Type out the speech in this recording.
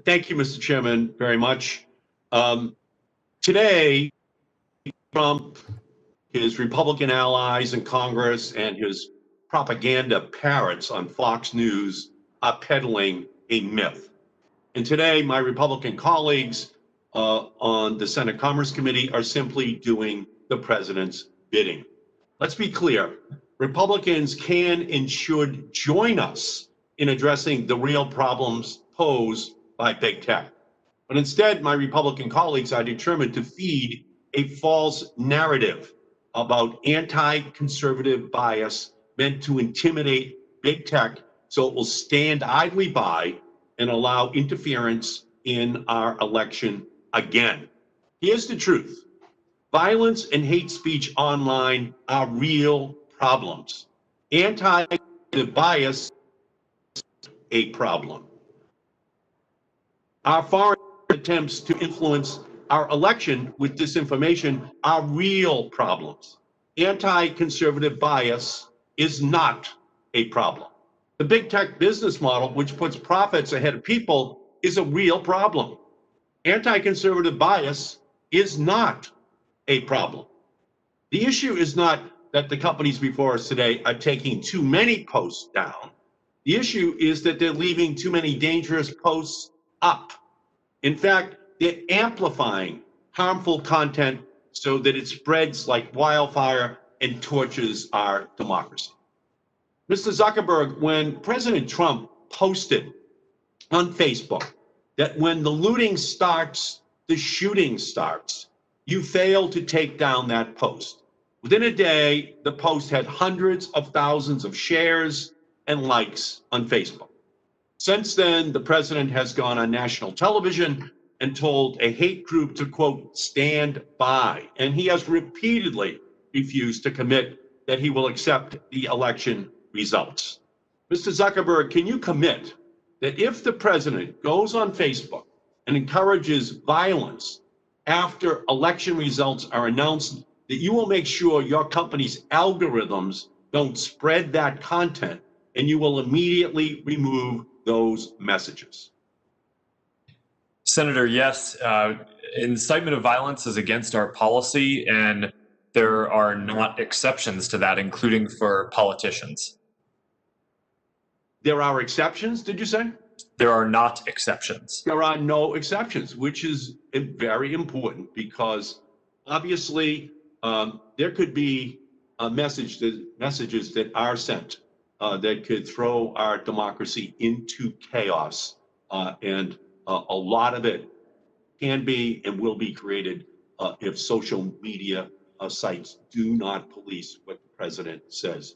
Thank you, Mr. Chairman, very much. Today, Trump, his Republican allies in Congress, and his propaganda parrots on Fox News are peddling a myth. And today, my Republican colleagues on the Senate Commerce Committee are simply doing the president's bidding. Let's be clear. Republicans can and should join us in addressing the real problems posed by big tech. But instead, my Republican colleagues are determined to feed a false narrative about anti-conservative bias meant to intimidate big tech so it will stand idly by and allow interference in our election again. Here's the truth. Violence and hate speech online are real problems. Anti-conservative bias is a problem. Our foreign attempts to influence our election with disinformation are real problems. Anti-conservative bias is not a problem. The big tech business model, which puts profits ahead of people, is a real problem. Anti-conservative bias is not a problem. The issue is not that the companies before us today are taking too many posts down. The issue is that they're leaving too many dangerous posts up. In fact, they're amplifying harmful content so that it spreads like wildfire and torches our democracy. Mr. Zuckerberg, when President Trump posted on Facebook that when the looting starts, the shooting starts, you failed to take down that post. Within a day, the post had hundreds of thousands of shares and likes on Facebook. Since then, the president has gone on national television and told a hate group to, quote, stand by. And he has repeatedly refused to commit that he will accept the election results. Mr. Zuckerberg, can you commit that if the president goes on Facebook and encourages violence after election results are announced, that you will make sure your company's algorithms don't spread that content and you will immediately remove those messages? Senator, yes, incitement of violence is against our policy, and there are not exceptions to that, including for politicians. There are exceptions, did you say? There are not exceptions. There are no exceptions, which is very important because obviously there could be messages that are sent that could throw our democracy into chaos. And a lot of it can be and will be created if social media sites do not police what the president says